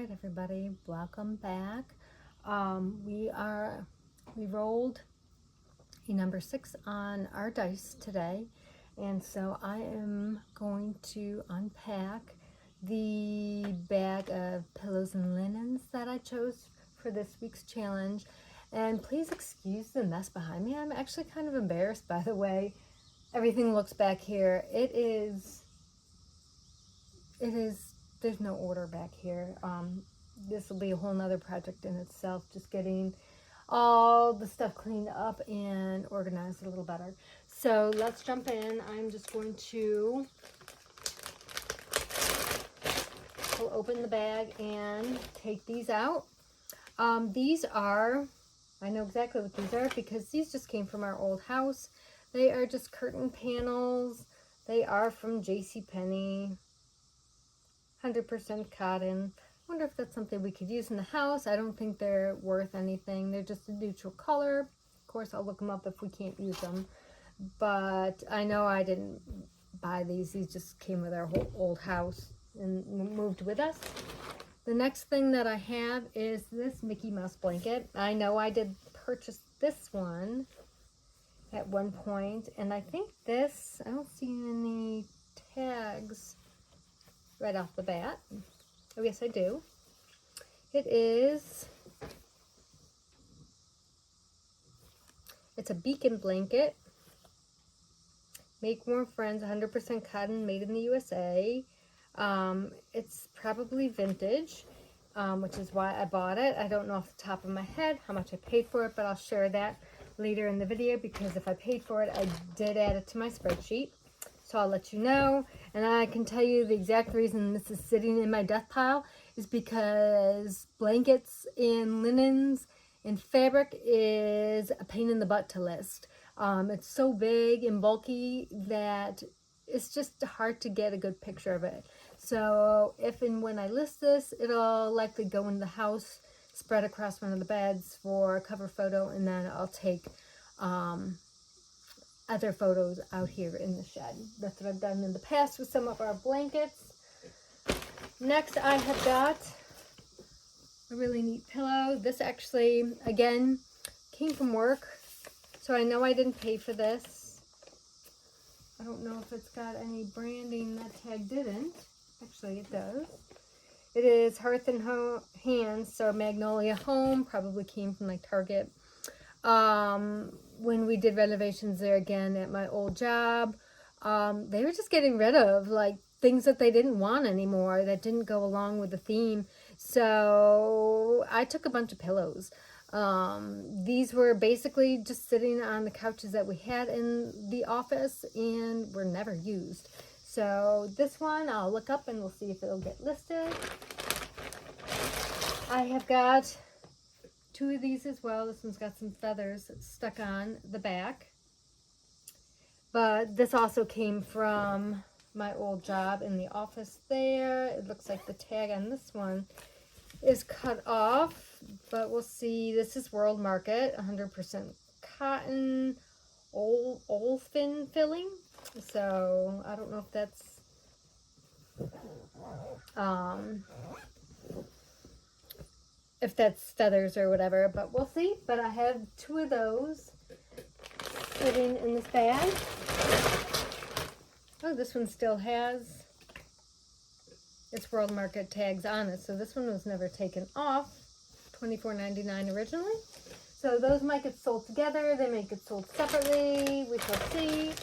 right, everybody, welcome back. We rolled a number 6 on our dice today, and so I am going to unpack the bag of pillows and linens that I chose for this week's challenge. And please excuse the mess behind me. I'm actually kind of embarrassed by the way everything looks back here. There's no order back here. This will be a whole nother project in itself, just getting all the stuff cleaned up and organized a little better. So let's jump in. I'm just going to pull open the bag and take these out. I know exactly what these are because these just came from our old house. They are just curtain panels. They are from JCPenney. 100% cotton. I wonder if that's something we could use in the house. I don't think they're worth anything. They're just a neutral color. Of course, I'll look them up if we can't use them. But I know I didn't buy these. These just came with our whole old house and moved with us. The next thing that I have is this Mickey Mouse blanket. I know I did purchase this one at one point. And I think this, I don't see any tags right off the bat. Oh yes, I do. It's a beacon blanket. Make warm friends, 100% cotton, made in the USA. It's probably vintage, which is why I bought it. I don't know off the top of my head how much I paid for it, but I'll share that later in the video because if I paid for it, I did add it to my spreadsheet. So I'll let you know. And I can tell you the exact reason this is sitting in my death pile is because blankets and linens and fabric is a pain in the butt to list. It's so big and bulky that it's just hard to get a good picture of it. So if and when I list this, it'll likely go in the house, spread across one of the beds for a cover photo, and then I'll take other photos out here in the shed. That's what I've done in the past with some of our blankets. Next, I have got a really neat pillow. This actually, again, came from work, so I know I didn't pay for this. I don't know if it's got any branding. That tag didn't. Actually, it does. It is Hearth and Hands, so Magnolia Home, probably came from like Target. When we did renovations there again at my old job, they were just getting rid of like things that they didn't want anymore that didn't go along with the theme. So I took a bunch of pillows. These were basically just sitting on the couches that we had in the office and were never used. So this one I'll look up and we'll see if it'll get listed. I have got 2 of these as well. This one's got some feathers stuck on the back. But this also came from my old job in the office there. It looks like the tag on this one is cut off, but we'll see. This is World Market, 100% cotton, olefin filling. So I don't know if that's feathers or whatever, but we'll see. But I have 2 of those sitting in this bag. Oh, this one still has its World Market tags on it, so this one was never taken off. $24.99 originally. So those might get sold together. They may get sold separately. We shall see.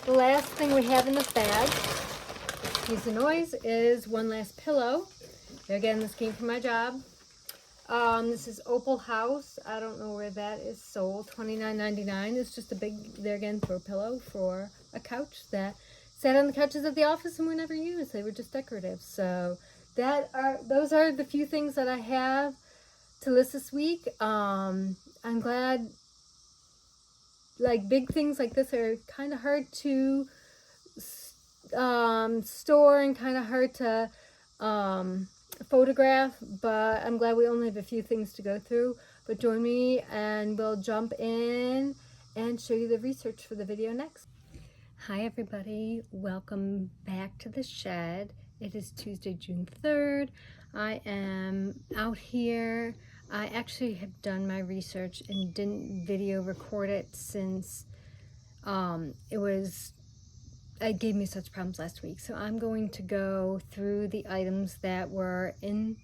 The last thing we have in this bag, excuse the noise, is one last pillow. Again, this came from my job. This is Opal House. I don't know where that is sold. $29.99. It's just a big, there again, throw pillow for a couch that sat on the couches at the office and were never used. They were just decorative. So those are the few things that I have to list this week. I'm glad, like, big things like this are kind of hard to store and kind of hard to photograph, but I'm glad we only have a few things to go through. But join me and we'll jump in and show you the research for the video next. Hi everybody, welcome back to the shed. It is Tuesday, June 3rd. I am out here. I actually have done my research and didn't video record it since it gave me such problems last week. So I'm going to go through the items that were in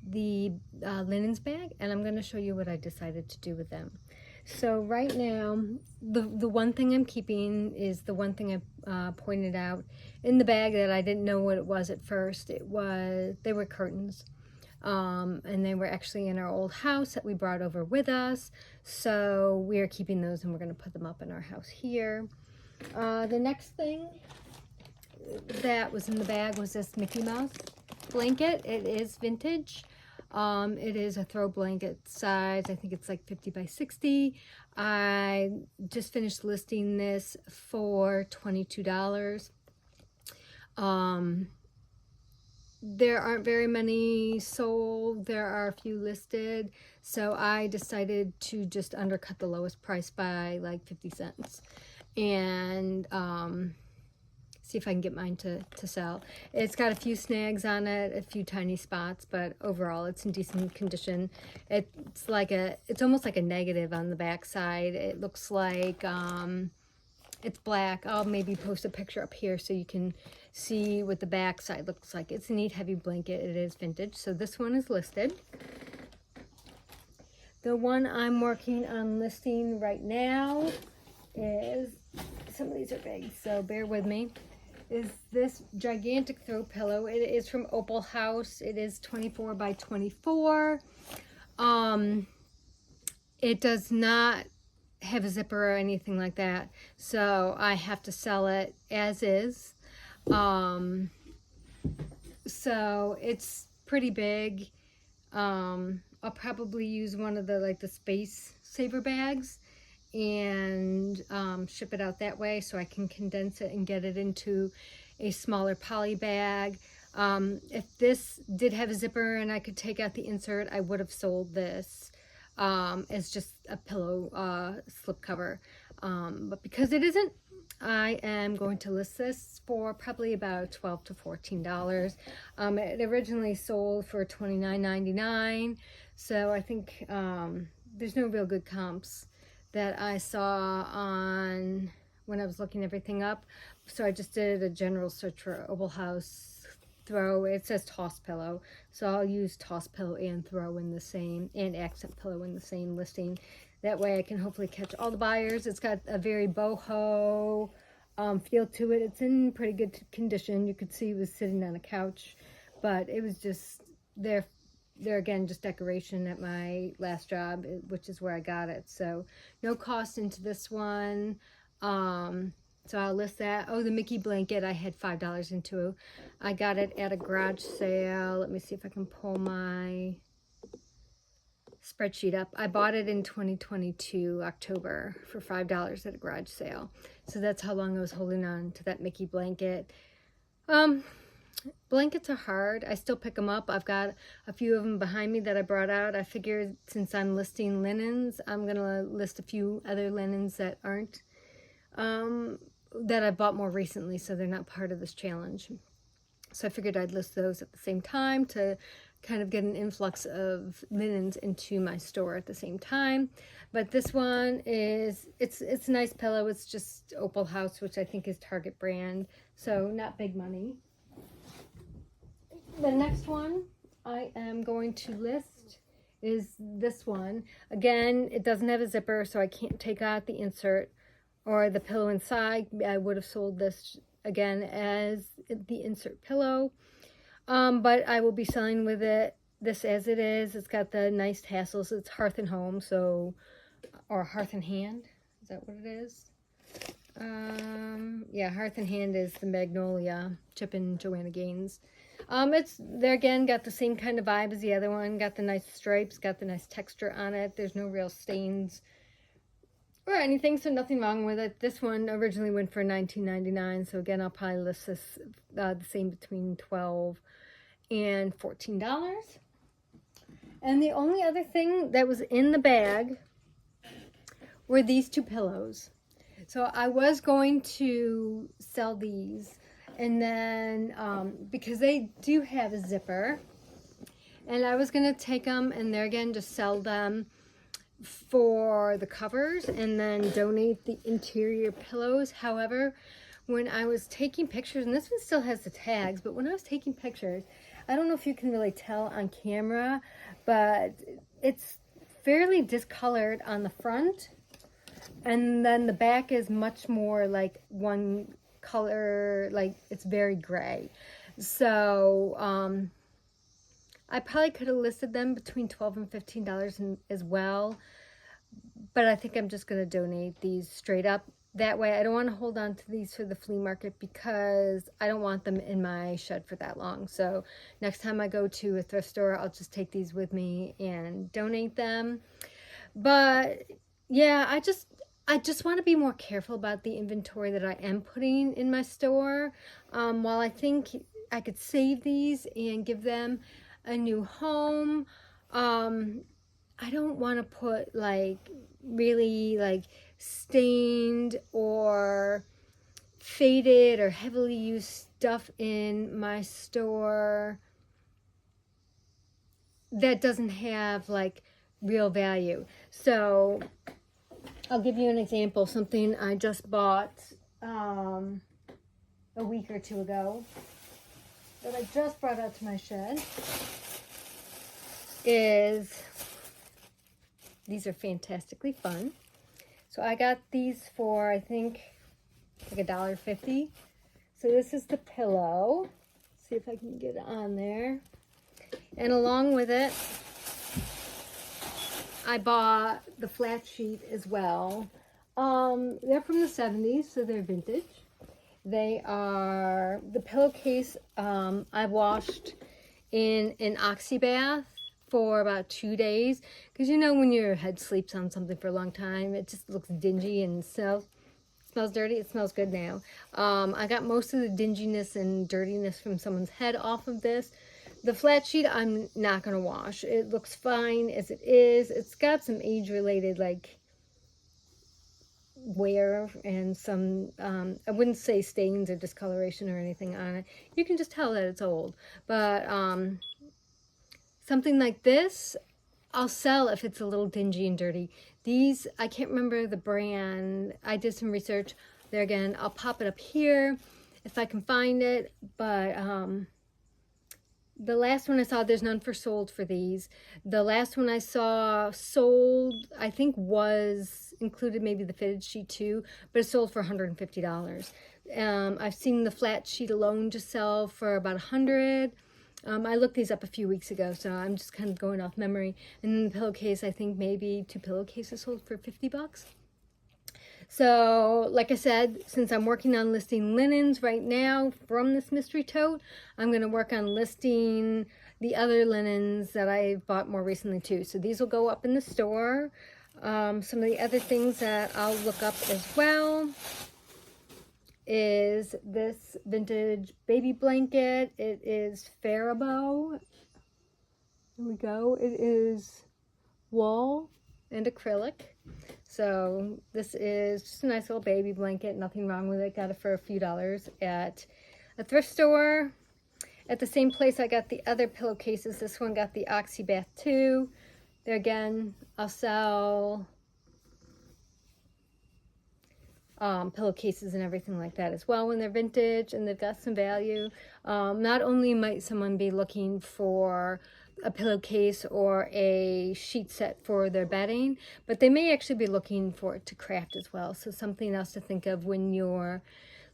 the linens bag, and I'm going to show you what I decided to do with them. So right now, the one thing I'm keeping is the one thing I pointed out in the bag that I didn't know what it was at first. They were curtains. And they were actually in our old house that we brought over with us. So we are keeping those, and we're going to put them up in our house here. The next thing that was in the bag was this Mickey Mouse blanket. It is vintage. It is a throw blanket size. I think it's like 50 by 60. I just finished listing this for $22. There aren't very many sold. There are a few listed. So I decided to just undercut the lowest price by like 50 cents. And see if I can get mine to sell. It's got a few snags on it, a few tiny spots, but overall it's in decent condition. It's almost like a negative on the back side. It looks like it's black. I'll maybe post a picture up here so you can see what the back side looks like. It's a neat heavy blanket. It is vintage. So this one is listed. The one I'm working on listing right now is, some of these are big, so bear with me, is this gigantic throw pillow. It is from Opal House. It is 24 by 24. It does not have a zipper or anything like that, so I have to sell it as is. So it's pretty big. I'll probably use one of the Space Saver bags and ship it out that way, so I can condense it and get it into a smaller poly bag. If this did have a zipper and I could take out the insert, I would have sold this as just a pillow slip cover. But because it isn't, I am going to list this for probably about $12 to $14. It originally sold for $29.99, so I think there's no real good comps that I saw on when I was looking everything up. So I just did a general search for Opal House throw. It says toss pillow, so I'll use toss pillow and throw in the same, and accent pillow in the same listing. That way I can hopefully catch all the buyers. It's got a very boho feel to it. It's in pretty good condition. You could see it was sitting on a couch, but it was just there again, just decoration at my last job, which is where I got it. So no cost into this one. So I'll list that. Oh, the Mickey blanket, I had $5 into. I got it at a garage sale. Let me see if I can pull my spreadsheet up. I bought it in 2022, October, for $5 at a garage sale. So that's how long I was holding on to that Mickey blanket. Blankets are hard. I still pick them up. I've got a few of them behind me that I brought out. I figured since I'm listing linens, I'm going to list a few other linens that aren't, that I bought more recently, so they're not part of this challenge. So I figured I'd list those at the same time to kind of get an influx of linens into my store at the same time. But this one is, it's a nice pillow. It's just Opal House, which I think is Target brand, so not big money. The next one I am going to list is this one. Again, it doesn't have a zipper, so I can't take out the insert or the pillow inside. I would have sold this again as the insert pillow, but I will be selling with this as it is. It's got the nice tassels. It's Hearth and Home, so, or Hearth and Hand, is that what it is? Yeah, Hearth and Hand is the Magnolia, Chip and Joanna Gaines. There again, got the same kind of vibe as the other one. Got the nice stripes, got the nice texture on it. There's no real stains or anything, so nothing wrong with it. This one originally went for $19.99, so again, I'll probably list this the same between $12 and $14. And the only other thing that was in the bag were these two pillows. So I was going to sell these, and then because they do have a zipper, And I was going to take them and there again, just sell them for the covers and then donate the interior pillows. However, when I was taking pictures, and this one still has the tags, but when I was taking pictures, I don't know if you can really tell on camera, but it's fairly discolored on the front, and then the back is much more like one color, like it's very gray. So I probably could have listed them between $12 and $15 as well, but I think I'm just going to donate these straight up. That way I don't want to hold on to these for the flea market because I don't want them in my shed for that long. So next time I go to a thrift store, I'll just take these with me and donate them. But yeah, I just want to be more careful about the inventory that I am putting in my store. While I think I could save these and give them a new home, I don't want to put like really like stained or faded or heavily used stuff in my store that doesn't have like real value. So I'll give you an example. Something I just bought a week or two ago that I just brought out to my shed is, these are fantastically fun. So I got these for, I think, like $1.50. So this is the pillow. See if I can get it on there. And along with it, I bought the flat sheet as well. They're from the 70s, so they're vintage. They are, the pillowcase I washed in an oxy bath for about 2 days, because you know when your head sleeps on something for a long time, it just looks dingy and smells dirty. It smells good now. I got most of the dinginess and dirtiness from someone's head off of this. The flat sheet I'm not going to wash. It looks fine as it is. It's got some age-related like wear and some, I wouldn't say stains or discoloration or anything on it. You can just tell that it's old. But something like this, I'll sell if it's a little dingy and dirty. These, I can't remember the brand. I did some research. There again, I'll pop it up here if I can find it. But the last one I saw, there's none for sold for these. The last one I saw sold, I think was included maybe the fitted sheet too, but it sold for $150. I've seen the flat sheet alone just sell for about $100. I looked these up a few weeks ago, so I'm just kind of going off memory. And then the pillowcase, I think maybe 2 pillowcases sold for $50. So, like I said, since I'm working on listing linens right now from this mystery tote, I'm going to work on listing the other linens that I bought more recently too. So these will go up in the store. Some of the other things that I'll look up as well is this vintage baby blanket. It is Faribault. Here we go. It is wool and acrylic. So this is just a nice little baby blanket. Nothing wrong with it. Got it for a few dollars at a thrift store. At the same place I got the other pillowcases. This one got the Oxy Bath too. There again, I'll sell pillowcases and everything like that as well when they're vintage and they've got some value. Not only might someone be looking for a pillowcase or a sheet set for their bedding, but they may actually be looking for it to craft as well. So something else to think of when you're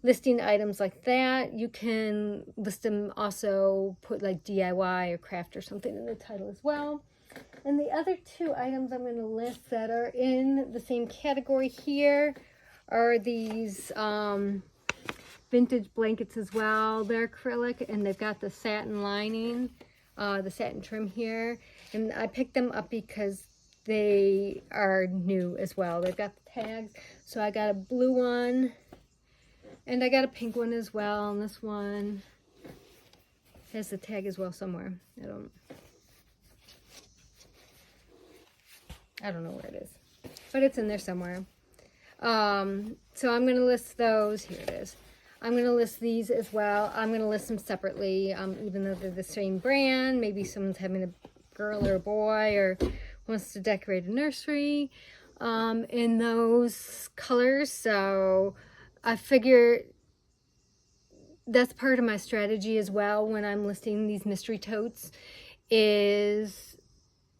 listing items like that. You can list them, also put like DIY or craft or something in the title as well. And the other 2 items I'm going to list that are in the same category here are these vintage blankets as well. They're acrylic and they've got the satin lining, the satin trim here. And I picked them up because they are new as well. They've got the tags. So I got a blue one and I got a pink one as well. And this one has the tag as well somewhere. I don't know where it is, but it's in there somewhere. So I'm going to list those. Here it is. I'm going to list these as well. I'm going to list them separately, even though they're the same brand. Maybe someone's having a girl or a boy or wants to decorate a nursery in those colors. So I figure that's part of my strategy as well when I'm listing these mystery totes, is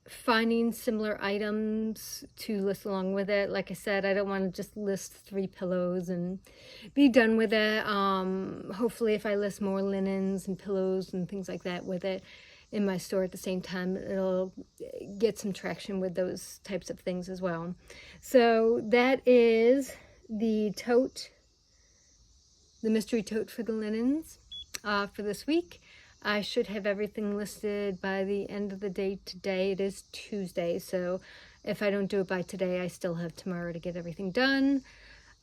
finding similar items to list along with it. Like I said, I don't want to just list 3 pillows and be done with it. Hopefully if I list more linens and pillows and things like that with it in my store at the same time, it'll get some traction with those types of things as well. So that is the tote, the mystery tote for the linens for this week. I should have everything listed by the end of the day today. It is Tuesday, so if I don't do it by today, I still have tomorrow to get everything done.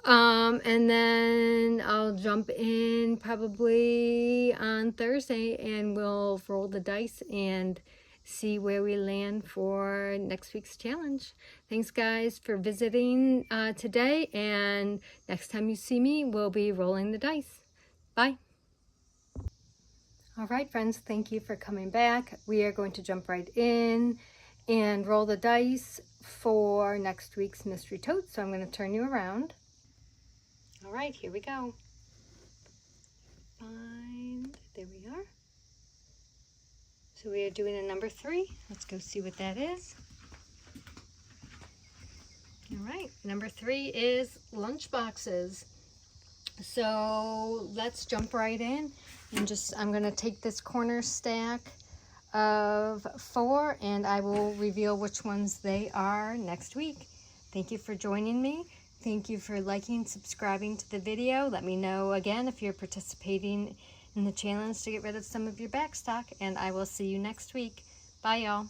And then I'll jump in probably on Thursday and we'll roll the dice and see where we land for next week's challenge. Thanks guys for visiting today, and next time you see me, we'll be rolling the dice. Bye. All right, friends, thank you for coming back. We are going to jump right in and roll the dice for next week's mystery tote. So I'm going to turn you around. All right, here we go. There we are. So we are doing a number 3. Let's go see what that is. All right, number 3 is lunchboxes. So let's jump right in and I'm going to take this corner stack of 4 and I will reveal which ones they are next week. Thank you for joining me. Thank you for liking, subscribing to the video. Let me know again if you're participating in the challenge to get rid of some of your back stock, and I will see you next week. Bye y'all.